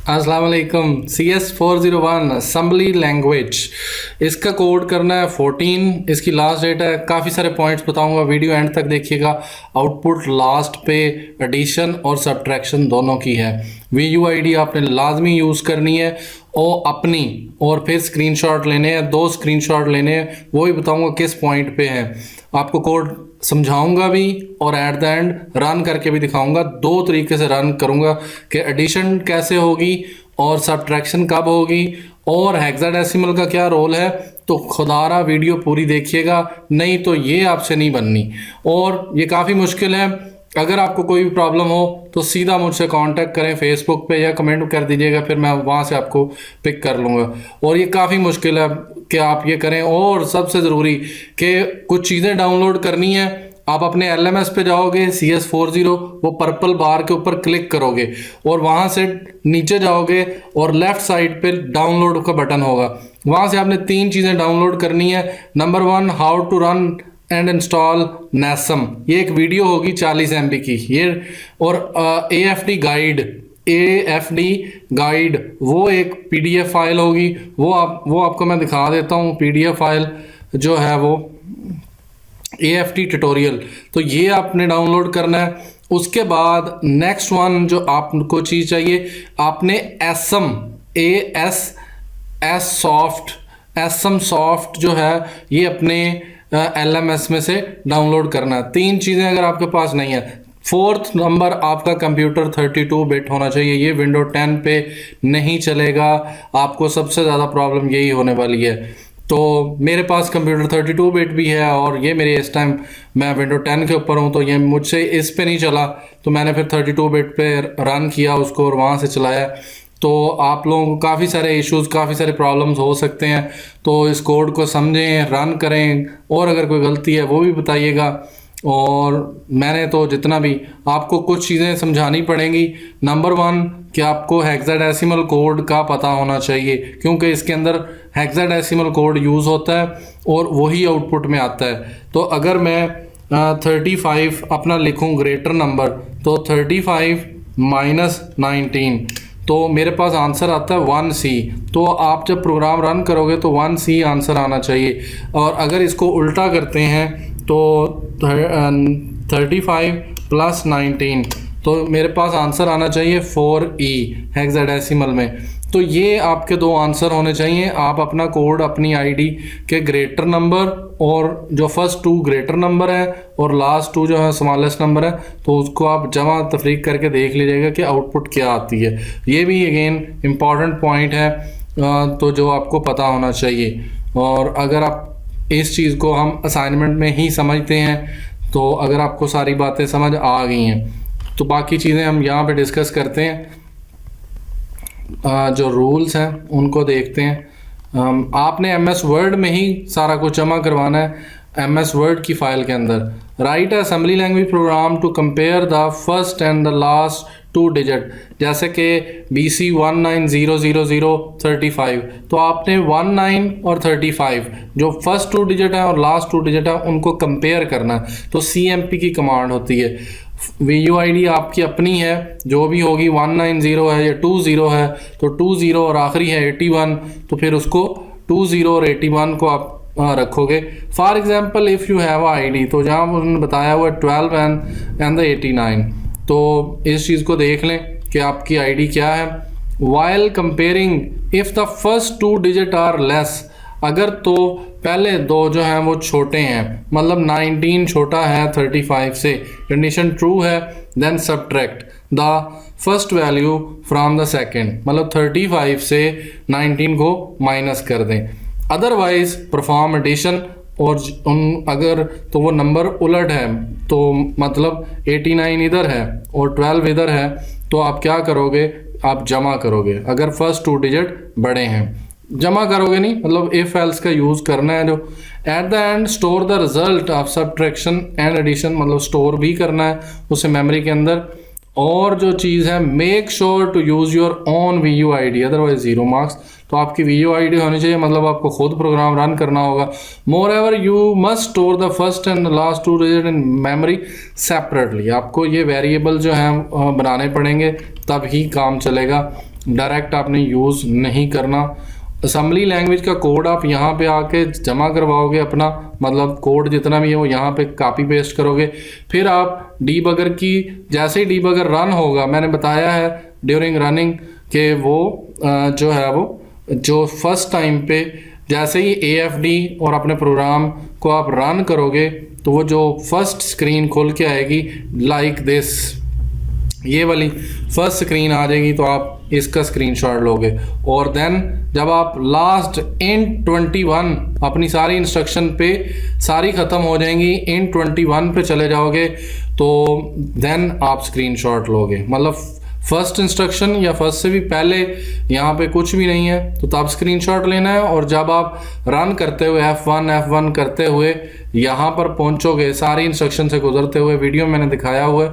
अस्सलाम वालेकुम। CS401 assembly language, इसका कोड करना है 14। इसकी लास्ट डेट है। काफ़ी सारे पॉइंट्स बताऊंगा, वीडियो एंड तक देखिएगा। आउटपुट लास्ट पे एडिशन और सब्ट्रैक्शन दोनों की है। VUID आपने लाजमी यूज़ करनी है और अपनी, और फिर स्क्रीनशॉट लेने हैं, 2 स्क्रीनशॉट लेने हैं। वो भी बताऊंगा किस पॉइंट पे है। आपको कोड समझाऊंगा भी और एट द एंड रन करके भी दिखाऊंगा। 2 तरीके से रन करूंगा कि एडिशन कैसे होगी और सब्ट्रैक्शन कब होगी और हेक्साडेसिमल का क्या रोल है। तो खुदारा वीडियो पूरी देखिएगा, नहीं तो ये आपसे नहीं बननी और ये काफ़ी मुश्किल है। अगर आपको कोई भी प्रॉब्लम हो तो सीधा मुझसे कांटेक्ट करें फेसबुक पे या कमेंट कर दीजिएगा, फिर मैं वहाँ से आपको पिक कर लूँगा। और ये काफ़ी मुश्किल है कि आप ये करें। और सबसे ज़रूरी कि कुछ चीज़ें डाउनलोड करनी है, आप अपने LMS पे जाओगे, CS40 वो पर्पल बार के ऊपर क्लिक करोगे और वहाँ से नीचे जाओगे और लेफ़्ट साइड पे डाउनलोड का बटन होगा। वहाँ से आपने 3 चीज़ें डाउनलोड करनी है। Number 1, how to run and install NASM, ये एक वीडियो होगी 40 MB की ये। और AFD गाइड वो एक PDF फाइल होगी। वो आपको मैं दिखा देता हूँ। PDF फाइल जो है वो AFD ट्यूटोरियल, तो ये आपने डाउनलोड करना है। उसके बाद नेक्स्ट वन जो आपको चीज़ चाहिए, आपने ASM सॉफ्ट जो है ये अपने LMS में से डाउनलोड करना है। 3 चीज़ें अगर आपके पास नहीं है। 4th नंबर, आपका कंप्यूटर 32 बिट होना चाहिए। ये विंडो 10 पे नहीं चलेगा। आपको सबसे ज़्यादा प्रॉब्लम यही होने वाली है। तो मेरे पास कंप्यूटर 32 बिट भी है और ये मेरे इस टाइम मैं विंडो 10 के ऊपर हूँ, तो ये मुझसे इस पे नहीं चला, तो मैंने फिर 32 बिट पे रन किया उसको और वहाँ से चलाया। तो आप लोगों को काफ़ी सारे इश्यूज़, काफ़ी सारे प्रॉब्लम्स हो सकते हैं। तो इस कोड को समझें, रन करें और अगर कोई गलती है वो भी बताइएगा। और मैंने तो जितना भी आपको कुछ चीज़ें समझानी पड़ेंगी। नंबर 1 कि आपको हेक्साडेसिमल कोड का पता होना चाहिए, क्योंकि इसके अंदर हेक्साडेसिमल कोड यूज़ होता है और वही आउटपुट में आता है। तो अगर मैं 35 अपना लिखूं ग्रेटर नंबर, तो 35 माइनस 19, तो मेरे पास आंसर आता है 1C। तो आप जब प्रोग्राम रन करोगे तो 1C आंसर आना चाहिए। और अगर इसको उल्टा करते हैं तो 35 प्लस 19, तो मेरे पास आंसर आना चाहिए 4E हेक्साडेसिमल में। तो ये आपके 2 आंसर होने चाहिए। आप अपना कोड अपनी ID के ग्रेटर नंबर, और जो फर्स्ट 2 ग्रेटर नंबर है और लास्ट 2 जो है स्मॉलेस्ट नंबर है, तो उसको आप जमा तफरीक करके देख लीजिएगा कि आउटपुट क्या आती है। ये भी अगेन इम्पॉर्टेंट पॉइंट है, तो जो आपको पता होना चाहिए। और अगर आप इस चीज़ को हम असाइनमेंट में ही समझते हैं, तो अगर आपको सारी बातें समझ आ गई हैं, तो बाकी चीज़ें हम यहाँ पे डिस्कस करते हैं। जो रूल्स हैं उनको देखते हैं। आपने MS वर्ड में ही सारा कुछ जमा करवाना है। MS वर्ड की फाइल के अंदर write assembly language program to compare the first and the last 2 digit, जैसे कि BC 190035, तो आपने 19 और 35 जो फर्स्ट 2 डिजिट है और लास्ट 2 डिजिट है उनको कंपेयर करना है। तो CMP की कमांड होती है। VUID आपकी अपनी है, जो भी होगी 190 है या 20 है, तो 20 और आखिरी है 81, तो फिर उसको 20 और 81 को आप रखोगे। For example if you have ID, तो जहाँ उन्होंने बताया हुआ 12 एंड 89, तो इस चीज़ को देख लें कि आपकी ID क्या है। While comparing if the first 2 digit are less, अगर तो पहले 2 जो हैं वो छोटे हैं, मतलब 19 छोटा है 35 से, कंडीशन ट्रू है, then subtract the first value from the second, मतलब 35 से 19 को माइनस कर दें। अदरवाइज परफॉर्म एडिशन, और अगर तो वो नंबर उलट है, तो मतलब 89 इधर है और 12 इधर है, तो आप क्या करोगे, आप जमा करोगे। अगर फर्स्ट 2 डिजिट बड़े हैं, जमा करोगे नहीं, मतलब इफ एल्स का यूज़ करना है। जो at the end store the result of subtraction and addition, मतलब स्टोर भी करना है उसे मेमोरी के अंदर। और जो चीज़ है, make sure to use your own VUID, otherwise 0 marks. तो आपकी VUID होनी चाहिए, मतलब आपको खुद प्रोग्राम रन करना होगा। Moreover you must store the first and last 2 digit in memory separately. आपको ये वेरिएबल जो हैं बनाने पड़ेंगे, तब ही काम चलेगा। डायरेक्ट आपने यूज़ नहीं करना। असेंबली लैंग्वेज का कोड आप यहाँ पे आके जमा करवाओगे अपना, मतलब कोड जितना भी है वो यहाँ पे कॉपी पेस्ट करोगे। फिर आप डीबगर की, जैसे ही डीबगर रन होगा, मैंने बताया है ड्यूरिंग रनिंग कि वो जो है वो जो फर्स्ट टाइम पे जैसे ही AFD और अपने प्रोग्राम को आप रन करोगे तो वो जो फर्स्ट स्क्रीन खुल के आएगी लाइक दिस, ये वाली फर्स्ट स्क्रीन आ जाएगी, तो आप इसका स्क्रीनशॉट लोगे। और देन जब आप लास्ट इन 21 अपनी सारी इंस्ट्रक्शन पे सारी ख़त्म हो जाएंगी, इन 21 पे चले जाओगे तो देन आप स्क्रीनशॉट लोगे। मतलब फर्स्ट इंस्ट्रक्शन या फर्स्ट से भी पहले यहाँ पे कुछ भी नहीं है तो तब स्क्रीनशॉट लेना है। और जब आप रन करते हुए F1 करते हुए यहाँ पर पहुँचोगे, सारी इंस्ट्रक्शन से गुजरते हुए, वीडियो मैंने दिखाया हुआ है,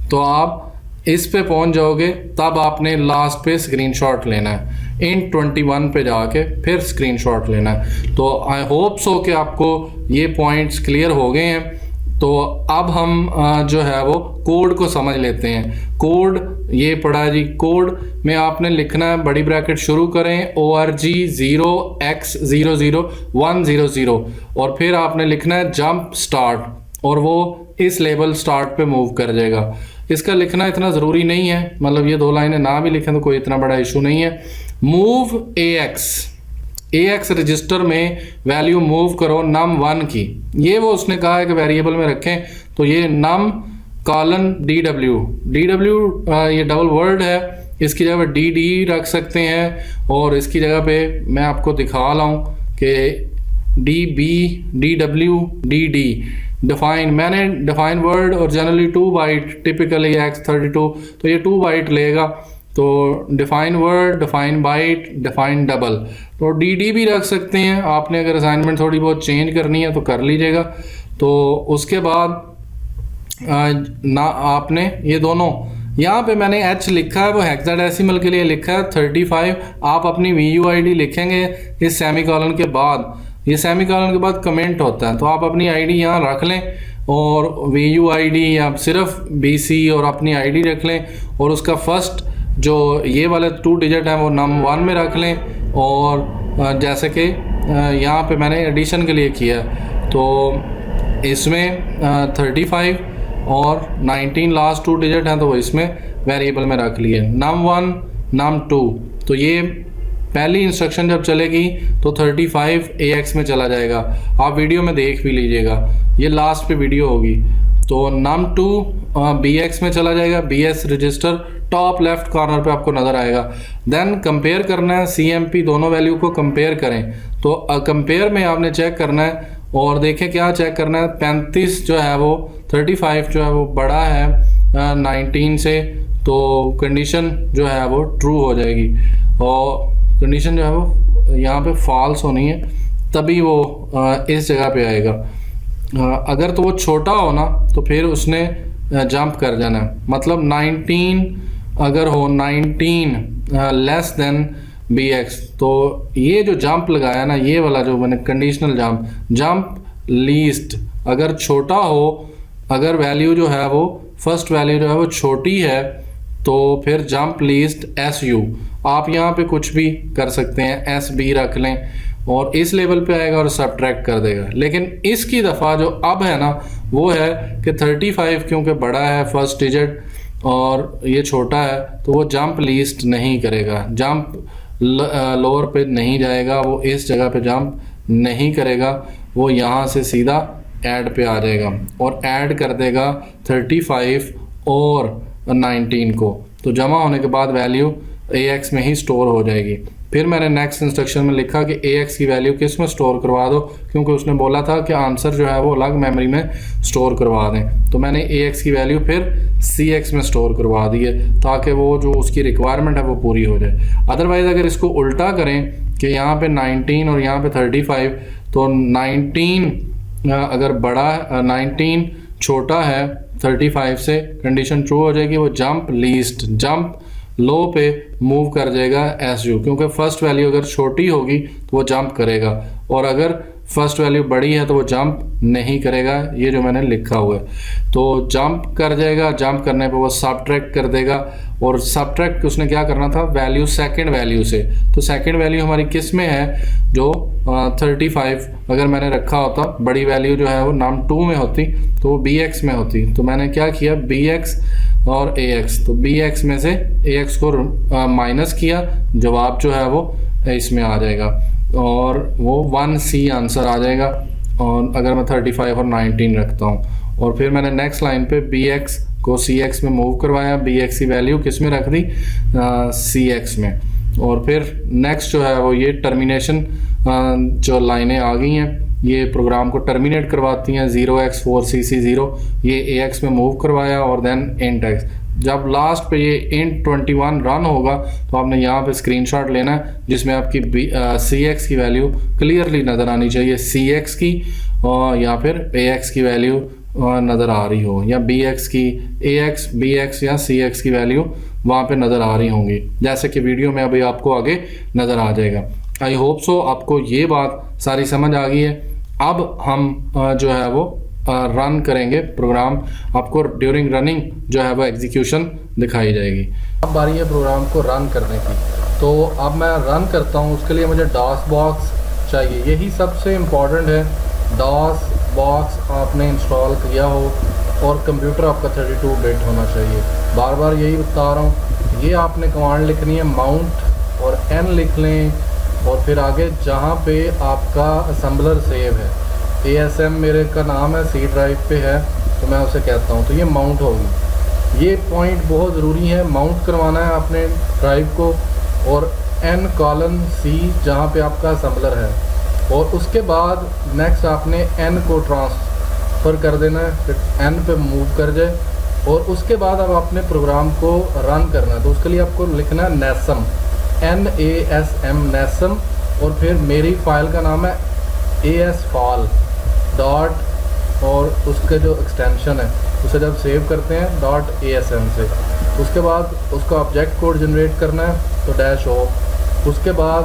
तो आप इस पे पहुंच जाओगे, तब आपने लास्ट पे स्क्रीनशॉट लेना है, इन 21 पे जाके फिर स्क्रीनशॉट लेना है। तो आई होप सो कि आपको ये पॉइंट्स क्लियर हो गए हैं। तो अब हम जो है वो कोड को समझ लेते हैं। कोड ये पढ़ा जी, कोड में आपने लिखना है, बड़ी ब्रैकेट शुरू करें ORG 0x00100 और फिर आपने लिखना है जंप स्टार्ट, और वो इस लेवल स्टार्ट पे मूव कर जाएगा। इसका लिखना इतना ज़रूरी नहीं है, मतलब ये 2 लाइनें ना भी लिखें तो कोई इतना बड़ा इशू नहीं है। मूव AX रजिस्टर में वैल्यू मूव करो num1 की, ये वो उसने कहा है कि वेरिएबल में रखें, तो ये num कॉलन DW ये डबल वर्ड है, इसकी जगह पे DD रख सकते हैं, और इसकी जगह पे मैं आपको दिखा लाऊं कि DB DW DD डिफाइन, मैंने डिफाइन वर्ड और जनरली 2 बाइट, टिपिकली X32, तो ये 2 बाइट लेगा। तो define word, define byte, define double, तो DD भी रख सकते हैं। आपने अगर असाइनमेंट थोड़ी बहुत चेंज करनी है तो कर लीजिएगा। तो उसके बाद ना आपने ये दोनों, यहाँ पे मैंने H लिखा है वो हेक्साडेसिमल के लिए लिखा है 35, आप अपनी VUID लिखेंगे इस सेमीकोलन के बाद, ये सेमीकोलन के बाद कमेंट होता है, तो आप अपनी ID यहाँ रख लें और VUID या सिर्फ BC और अपनी ID रख लें, और उसका फर्स्ट जो ये वाले 2 डिजिट हैं वो num1 में रख लें। और जैसे कि यहाँ पे मैंने एडिशन के लिए किया, तो इसमें 35 और 19 लास्ट 2 डिजिट हैं, तो वो इसमें वेरिएबल में रख लिए num1 num2। तो ये पहली इंस्ट्रक्शन जब चलेगी तो 35 AX में चला जाएगा, आप वीडियो में देख भी लीजिएगा, ये लास्ट पे वीडियो होगी। तो num2 BX में चला जाएगा, BS register top left corner पे आपको नज़र आएगा। देन कंपेयर करना है CMP, दोनों वैल्यू को कंपेयर करें। तो कंपेयर में आपने चेक करना है, और देखें क्या चेक करना है, 35 जो है वो 35 जो है वो बड़ा है 19 से, तो कंडीशन जो है वो ट्रू हो जाएगी, और कंडीशन जो है वो यहाँ पे फॉल्स होनी है, तभी वो इस जगह पे आएगा। अगर तो वो छोटा हो ना तो फिर उसने जंप कर जाना है, मतलब 19 अगर हो 19 लेस देन BX, तो ये जो जंप लगाया ना, ये वाला जो मैंने कंडीशनल जंप लीस्ट, अगर छोटा हो, अगर वैल्यू जो है वो फर्स्ट वैल्यू जो है वो छोटी है, तो फिर जंप लीस्ट SU, आप यहाँ पे कुछ भी कर सकते हैं, SB रख लें, और इस लेवल पे आएगा और सब्ट्रैक्ट कर देगा। लेकिन इसकी दफ़ा जो अब है ना वो है कि 35 क्योंकि बड़ा है फर्स्ट डिजिट और ये छोटा है, तो वो जंप लीस्ट नहीं करेगा, जंप लोअर पे नहीं जाएगा, वो इस जगह पे जंप नहीं करेगा, वो यहाँ से सीधा ऐड पे आ जाएगा और ऐड कर देगा 35 और 19 को, तो जमा होने के बाद वैल्यू AX में ही स्टोर हो जाएगी। फिर मैंने नेक्स्ट इंस्ट्रक्शन में लिखा कि AX की वैल्यू किस में स्टोर करवा दो, क्योंकि उसने बोला था कि आंसर जो है वो अलग मेमोरी में स्टोर करवा दें, तो मैंने AX की वैल्यू फिर CX में स्टोर करवा दी है, ताकि वो जो उसकी रिक्वायरमेंट है वो पूरी हो जाए। अदरवाइज़ अगर इसको उल्टा करें कि यहाँ पे 19 और यहाँ पे 35, तो 19 अगर बड़ा 19 छोटा है 35 से, कंडीशन ट्रू हो जाएगी, वो जंप लीस्ट, जंप लो पे मूव कर जाएगा SU, क्योंकि फर्स्ट वैल्यू अगर छोटी होगी तो वो जंप करेगा, और अगर फर्स्ट वैल्यू बड़ी है तो वो जंप नहीं करेगा, ये जो मैंने लिखा हुआ है। तो जंप कर जाएगा, जंप करने पे वो सब्ट्रैक्ट कर देगा, और सब्ट्रैक्ट उसने क्या करना था, वैल्यू सेकंड वैल्यू से। तो सेकंड वैल्यू हमारी किस में है, जो 35 अगर मैंने रखा होता, बड़ी वैल्यू जो है वो नाम 2 में होती तो वो bx में होती। तो मैंने क्या किया, bx और ax, तो bx में से ax को माइनस किया, जवाब जो है वो इसमें आ जाएगा और वो 1c आंसर आ जाएगा। और अगर मैं 35 और 19 रखता हूँ, और फिर मैंने नेक्स्ट लाइन पे bx को cx में मूव करवाया, bx की वैल्यू किस में रख दी, cx में। और फिर नेक्स्ट जो है वो ये टर्मिनेशन जो लाइनें आ गई हैं, ये प्रोग्राम को टर्मिनेट करवाती हैं। 0x4cc0 ये ax में मूव करवाया और देन int x। जब लास्ट पे ये int 21 रन होगा तो आपने यहाँ पे स्क्रीनशॉट लेना है जिसमें आपकी cx की वैल्यू क्लियरली नज़र आनी चाहिए, cx की और या फिर ax की वैल्यू नज़र आ रही हो, या bx की, ax, bx या cx की वैल्यू वहाँ पे नज़र आ रही होंगी, जैसे कि वीडियो में अभी आपको आगे नज़र आ जाएगा। आई होप सो आपको ये बात सारी समझ आ गई है। अब हम जो है वो रन करेंगे प्रोग्राम, आपको ड्यूरिंग रनिंग जो है वो एग्जीक्यूशन दिखाई जाएगी। अब बारी है प्रोग्राम को रन करने की। तो अब मैं रन करता हूँ, उसके लिए मुझे डॉस बॉक्स चाहिए, यही सबसे इम्पॉर्टेंट है। डॉस बॉक्स आपने इंस्टॉल किया हो और कंप्यूटर आपका 32 बिट होना चाहिए। बार बार यही बता रहा हूँ, ये आपने कमांड लिखनी है, माउंट और n लिख लें, और फिर आगे जहाँ पे आपका असेंबलर सेव है, ASM मेरे का नाम है, C ड्राइव पे है तो मैं उसे कहता हूँ, तो ये माउंट होगी। ये पॉइंट बहुत ज़रूरी है, माउंट करवाना है आपने ड्राइव को, और n:c जहाँ पे आपका असेंबलर है, और उसके बाद नेक्स्ट आपने n को ट्रांसफ़र कर देना है, फिर n पे मूव कर जाए, और उसके बाद अब आपने प्रोग्राम को रन करना है। तो उसके लिए आपको लिखना है nasm, NASM nasm, और फिर मेरी फाइल का नाम है asfall डॉट, और उसके जो एक्सटेंशन है उसे जब सेव करते हैं .asm से, उसके बाद उसका ऑब्जेक्ट कोड जनरेट करना है तो -o, उसके बाद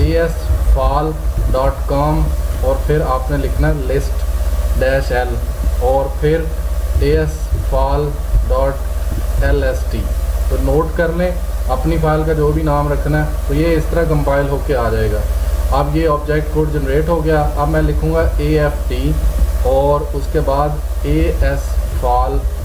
asfall.com, और फिर आपने लिखना है list-l, और फिर asfall.lst। तो नोट कर लें अपनी फाइल का जो भी नाम रखना है, तो ये इस तरह कंपाइल होके आ जाएगा। अब ये ऑब्जेक्ट कोड जनरेट हो गया। अब मैं लिखूँगा AFT और उसके बाद asfall.com,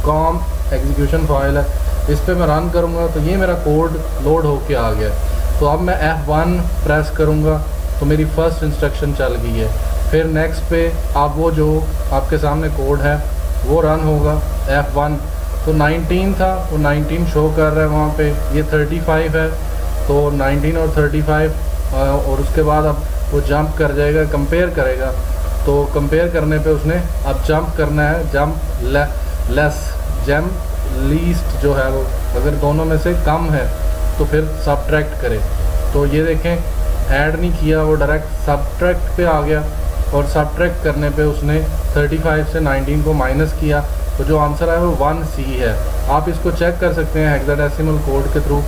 कॉम एग्जीक्यूशन फाइल है, इस पर मैं रन करूँगा तो ये मेरा कोड लोड होके आ गया। तो अब मैं F1 प्रेस करूँगा तो मेरी फर्स्ट इंस्ट्रक्शन चल गई है। फिर नेक्स्ट पे आप वो जो आपके सामने कोड है वो रन होगा, F1। तो 19 था, वो 19 शो कर रहा है वहाँ पे, ये 35 है, तो 19 और 35, और उसके बाद अब वो जंप कर जाएगा, कंपेयर करेगा। तो कंपेयर करने पे उसने अब जंप करना है, जंप लेस, जंप लीस्ट जो है वो अगर दोनों में से कम है तो फिर सब्ट्रैक्ट करे। तो ये देखें ऐड नहीं किया, वो डायरेक्ट सब्ट्रैक्ट पे आ गया, और सब्ट्रैक्ट करने पे उसने 35 से 19 को माइनस किया, तो जो आंसर है वो 1C है। आप इसको चेक कर सकते हैं हेक्साडेसिमल कोड के थ्रू,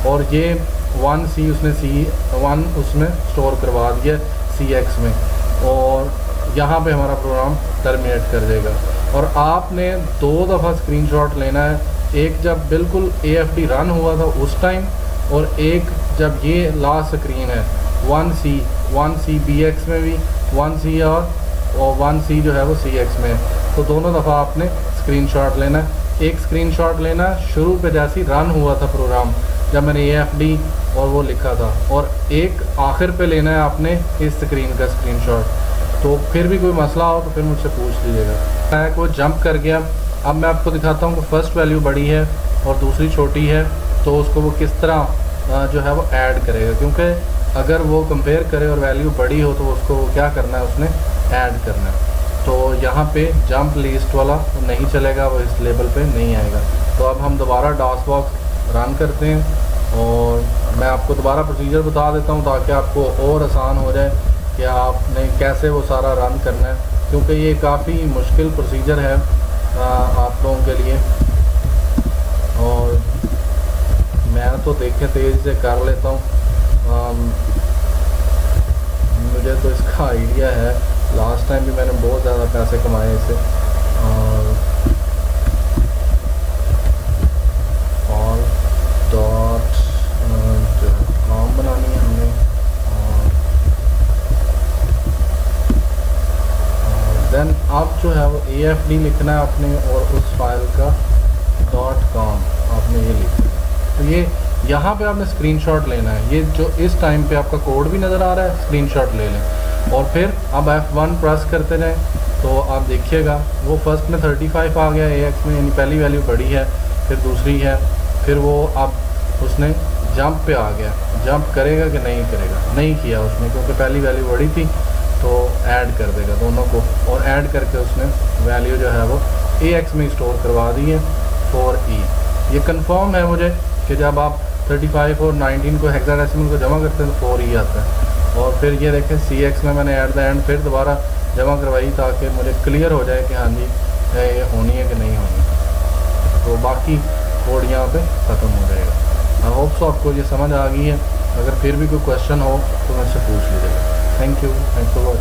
और ये 1C उसने C1 उसमें स्टोर करवा दिया CX में, और यहाँ पे हमारा प्रोग्राम टर्मिनेट कर देगा। और आपने 2 दफ़ा स्क्रीनशॉट लेना है, एक जब बिल्कुल AFD रन हुआ था उस टाइम, और एक जब ये लास्ट स्क्रीन है 1C BX में भी 1C और 1C जो है वो CX में, तो दोनों दफ़ा आपने स्क्रीनशॉट लेना है। एक स्क्रीनशॉट लेना शुरू पे जैसे रन हुआ था प्रोग्राम, जब मैंने AFD और वो लिखा था, और एक आखिर पे लेना है आपने इस स्क्रीन का स्क्रीनशॉट। तो फिर भी कोई मसला हो तो फिर मुझसे पूछ लीजिएगा। मैं कोई जंप कर गया, अब मैं आपको दिखाता हूँ कि फर्स्ट वैल्यू बड़ी है और दूसरी छोटी है, तो उसको वो किस तरह जो है वो ऐड करेगा, क्योंकि अगर वो कंपेयर करे और वैल्यू बड़ी हो तो उसको क्या करना है, उसने ऐड करना है। तो यहाँ पे जंप लिस्ट वाला नहीं चलेगा, वो इस लेवल पे नहीं आएगा। तो अब हम दोबारा डॉस बॉक्स रन करते हैं, और मैं आपको दोबारा प्रोसीजर बता देता हूँ ताकि आपको और आसान हो जाए कि आपने कैसे वो सारा रन करना है, क्योंकि ये काफ़ी मुश्किल प्रोसीजर है आप लोगों के लिए। और मैं तो देखें तेज़ से कर लेता हूँ, मुझे तो इसका आइडिया है, लास्ट टाइम भी मैंने बहुत ज़्यादा पैसे कमाए इससे। और अब जो है वो AFD लिखना है आपने और उस फाइल का .com आपने ये लिखना है। तो ये यहाँ पे आपने स्क्रीनशॉट लेना है। ये जो इस टाइम पे आपका कोड भी नज़र आ रहा है, स्क्रीनशॉट ले लें और फिर अब F1 प्रेस करते जाएं। तो आप देखिएगा वो फर्स्ट में 35 आ गया AX में, यानी पहली वैल्यू बड़ी है, फिर दूसरी है, फिर वो अब उसने जंप पे आ गया। जंप करेगा कि नहीं करेगा? नहीं किया उसने, क्योंकि पहली वैल्यू बड़ी थी तो ऐड कर देगा दोनों को, और ऐड करके उसने वैल्यू जो है वो AX में स्टोर करवा दी है 4E। ये कंफर्म है मुझे कि जब आप 35 और 19 को हेक्साडेसिमल को जमा करते हैं तो 4E आता है। और फिर ये देखें CX में मैंने एट द एंड फिर दोबारा जमा करवाई ताकि मुझे क्लियर हो जाए कि हाँ जी ये होनी है कि नहीं होनी। तो बाकी कोड यहाँ पे ख़त्म हो जाएगा। आई होप सो आपको ये समझ आ गई है। अगर फिर भी कोई क्वेश्चन हो तो मुझसे पूछ लीजिएगा। Thank you for watching.